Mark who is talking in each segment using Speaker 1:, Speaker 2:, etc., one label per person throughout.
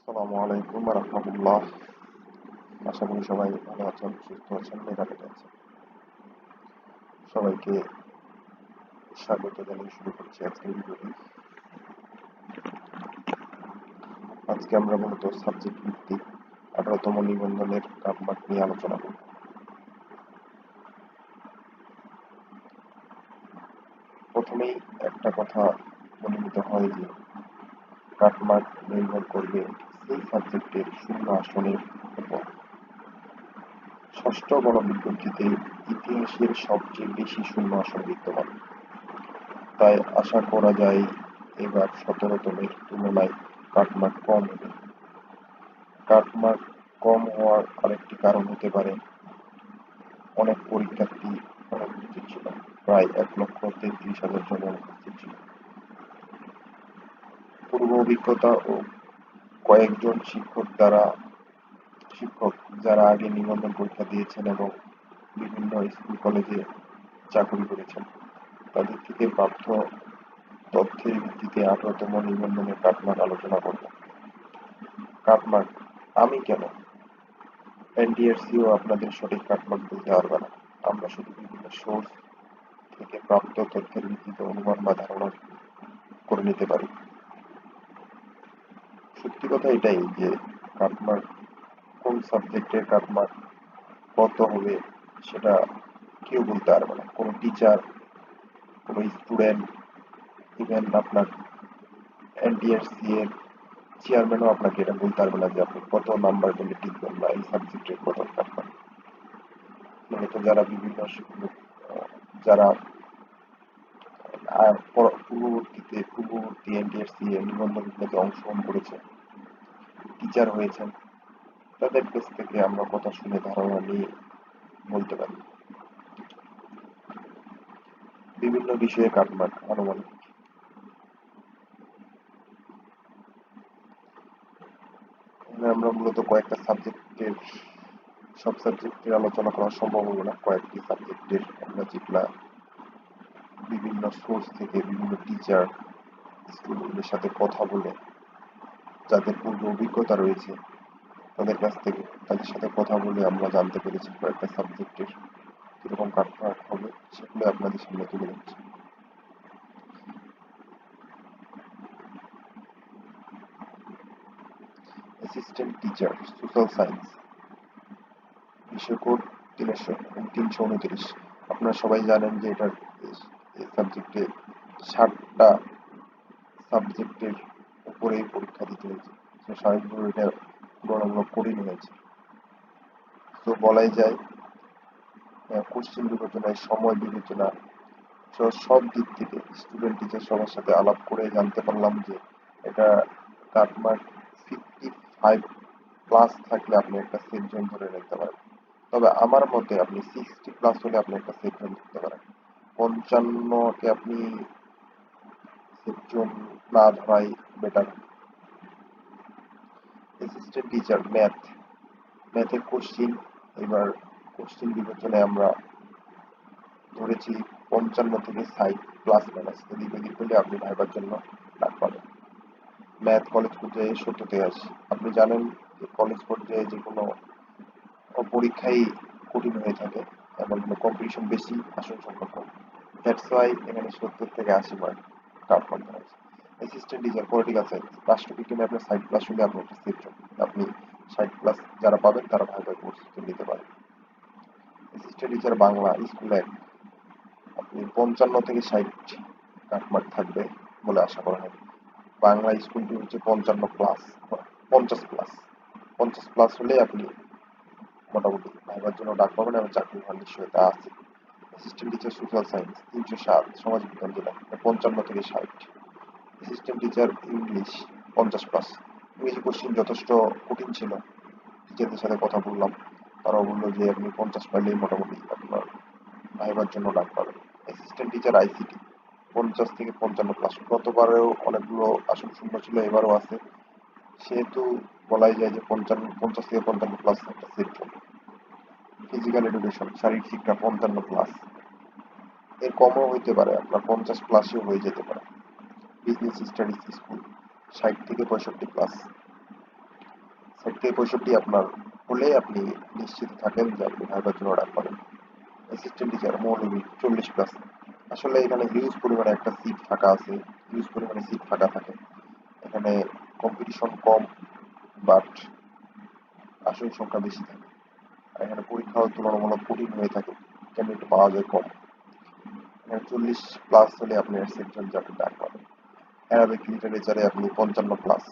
Speaker 1: আসসালামু আলাইকুম রহমতুল্লাহ। আশা করি সবাই ভালো আছেন, সুস্থ আছেন, নিরাপদে আছেন। সবাইকে স্বাগত জানিয়ে শুরু করছি আজকের ভিডিওটি। আজকে আমরা মূলত সাবজেক্ট ভিত্তিক 18তম নিবন্ধনের কাটমার্ক নিয়ে আলোচনা করব। প্রথমেই একটা কথা মনে নিতে হয় যে কাটমার্ক নির্ভর করবে সেই সাবজেক্টের শূন্য আসনের উপর। ষষ্ঠ গণবিজ্ঞপ্তিতে ইতিহাসের সবচেয়ে বেশি শূন্য আসন বিদ্যমান, তাই আশা করা যায় এবার 17তমের তুলনায় কাটমার্ক কম হবে। কাটমার্ক কম হওয়ার আরেকটি কারণ হতে পারে অনেক পরীক্ষার্থী অনুপস্থিত ছিল, প্রায় 1,33,000 জন অনুপস্থিত ছিল। পূর্ব অভিজ্ঞতা ও কয়েকজন শিক্ষক যারা আগে নিবন্ধন পরীক্ষা দিয়েছেন এবং বিভিন্ন স্কুল কলেজে চাকরি করেছেন, তাদের থেকে প্রাপ্ত তথ্যের ভিত্তিতে 18তম নিবন্ধনের কাটমার্ক আলোচনা করব। কাটমার্ক আমি কেন এনটিআরসিও আপনাদের সঠিক কাটমার্ক বলতে পারবে না। আমরা শুধু বিভিন্ন সোর্স থেকে প্রাপ্ত তথ্যের ভিত্তিতে অনুমান বা ধারণা করে নিতে পারি। সত্যি কথা এটাই যে কাটমার্ক কোন সাবজেক্টের কাটমার্ক কত হবে সেটা কেউ বলতে পারবে না। কোনো টিচার, কোনো স্টুডেন্ট, ইভেন আপনার এনটিআরসি এর চেয়ারম্যানও আপনাকে এটা বলতে পারবে না যে আপনি কত নাম্বার পেলে টিকবেন বা এই সাবজেক্টের কত কাটমার্ক। মূলত যারা পূর্ববর্তী এনটিআরসি এর নিবন্ধনগুলোতে অংশগ্রহণ করেছে, টিচার হয়েছেন, তাদের কাছ থেকে আমরা কথা শুনে ধারণা নিয়ে বলতে পারি। বিভিন্ন বিষয়ে কাটমার্ক আনুমানিক। আমরা মূলত কয়েকটা সাবজেক্টের সব সাবজেক্টের আলোচনা করা সম্ভব হবে না। কয়েকটি সাবজেক্টের আমরা যেগুলা বিভিন্ন সোর্স থেকে বিভিন্ন টিচার স্টুডেন্টদের সাথে কথা বলে যাদের পূর্ব অভিজ্ঞতা রয়েছে তাদের সাথে কথা বলে আমরা জানতে পেরেছি কয়েকটা সাবজেক্টের কিরকম কাটমার্ক হবে, সেগুলো আপনাদের সামনে তুলে ধরছি। অ্যাসিস্ট্যান্ট টিচার সোশ্যাল সায়েন্স, বিষয় কোড 329। আপনারা সবাই জানেন যে এই সাবজেক্টে 60টা সাবজেক্টের উপরেই পরীক্ষা দিতে হয়েছে। স্বাভাবিকভাবে এটা তুলনামূলক কঠিন হয়েছে। তো বলাই যায় কোশ্চেন বিবেচনায়, সময় বিবেচনা সব দিক থেকে স্টুডেন্ট টিচার সবার সাথে আলাপ করে জানতে পারলাম যে এটা কাটমার্ক 55 প্লাস থাকলে আপনি একটা সেফ জোন ধরে নিতে পারেন। তবে আমার মতে আপনি 60 প্লাস হলে আপনি একটা সেফ জোন ধরতে পারেন। 55কে আপনি সেফ জোন না ধরাই বেটার। অ্যাসিস্ট্যান্ট টিচার ম্যাথের এবার কোশ্চিন বিবেচনায় আমরা ধরেছি 55 থেকে 60 প্লাস মাইনাস এদিক ওদিক হলে আপনি ভাইবার জন্য ডাক পাবেন। ম্যাথ কলেজ পর্যায়ে 70 থেকে 80। আপনি জানেন যে কলেজ পর্যায়ে যে কোনো পরীক্ষাই কঠিন হয়ে থাকে এবং কম্পিটিশন বেশি, আসন সংখ্যা কম। দ্যাটস ওয়াই এখানে 70 থেকে 80 মার্ক কাট করতে হয়েছে। অ্যাসিস্ট্যান্ট টিচার পলিটিক্যাল সায়েন্স, রাষ্ট্রবিজ্ঞানে আপনার 60 প্লাস হলে আপনি একটা সেফ জোন, আপনি 60 প্লাস যারা পাবেন তারা ভাইবার প্রস্তুতি নিতে পারেন। অ্যাসিস্ট্যান্ট টিচার বাংলা স্কুল 1, আপনি 55 থেকে 60 কাটমার্ক থাকবে বলে আশা করা হয়। বাংলা স্কুলটি হচ্ছে 55 প্লাস, 50 প্লাস। 50 প্লাস হলে আপনি মোটামুটি ভাইবার জন্য ডাক পাবেন এবং চাকরি হওয়ার নিশ্চয়তা আছে। অ্যাসিস্ট্যান্ট টিচার সোশ্যাল সায়েন্স 307, সমাজ বিজ্ঞান জেলা 55 থেকে 60। Assistant teacher English 50 plus. ইংরেজি কোশ্চিন যথেষ্ট কঠিন ছিল, টিচারদের সাথে কথা বললাম, তারাও বললো যে আপনি 50 পাইলেই মোটামুটি আপনার ভাইবার জন্য ডাক পাবেন। অ্যাসিস্ট্যান্ট টিচার আইসিটি 50 থেকে 55 প্লাস। গতবারেও অনেকগুলো আসন শূন্য ছিল, এবারও আছে, সেহেতু বলাই যায় যে 50 থেকে 55 প্লাস একটা সেট হবে। ফিজিক্যাল এডুকেশন শারীরিক শিক্ষা 55 প্লাস, এর কমও হইতে পারে, আপনার 50 প্লাসও হয়ে যেতে পারে। বিজনেস স্টাডিজ স্কুল 60 থেকে 65 প্লাস। 60 থেকে 65 আপনার হলে আপনি নিশ্চিত থাকেন যে আপনি ভাইবার জন্য ডাক পাবেন। অ্যাসিস্ট্যান্ট টিচার মৌলভী 40+। আসলে এখানে হিউজ পরিমাণে একটা সিট ফাঁকা আছে, হিউজ পরিমাণে সিট ফাঁকা থাকে। এখানে কম্পিটিশন কম, বাট আসন সংখ্যা বেশি থাকে। আর এখানে পরীক্ষাও তুলনামূলক কঠিন হয়ে থাকে, ক্যান্ডিডেট পাওয়া যায় কম। এখানে 40+ হলে আপনি অ্যাসিস্ট্যান্ট টিচার ডাক পাবেন। অ্যারাবিক লিটারেচারে আপনি 55+।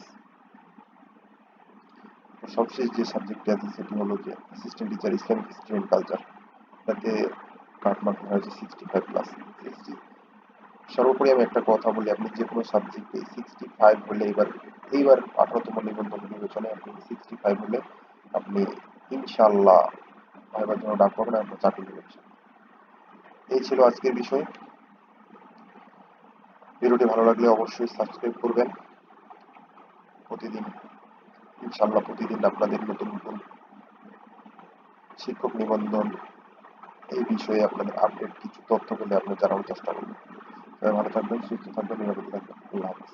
Speaker 1: তো সবশেষ যে সাবজেক্টটি আছে সেটি হলো যে assistant teacher Islamic history and culture. তাতে কাট মার্ক হয়েছে 65+। সর্বোপরি আমি একটা কথা বলি, আপনি যে কোনো সাবজেক্টে 65 হলে এইবার 18তম নিবন্ধন বিবেচনায় আপনি 65 হলে আপনি ইনশাল্লাহ ভাইবার জন্য ডাক পাবেন, আপনার চাকরি দেবেন। এই ছিল আজকের বিষয়। ভিডিওটি ভালো লাগলে অবশ্যই সাবস্ক্রাইব করবেন। প্রতিদিন ইনশাল্লাহ প্রতিদিন আপনাদের নতুন নতুন শিক্ষক নিবন্ধন এই বিষয়ে আপনাদের আপডেট কিছু তথ্য পেলে আপনি জানানোর চেষ্টা করবেন। সবাই ভালো থাকবেন, সুস্থ থাকবেন, নিরাপদে থাকবেন। আল্লাহ হাফেজ।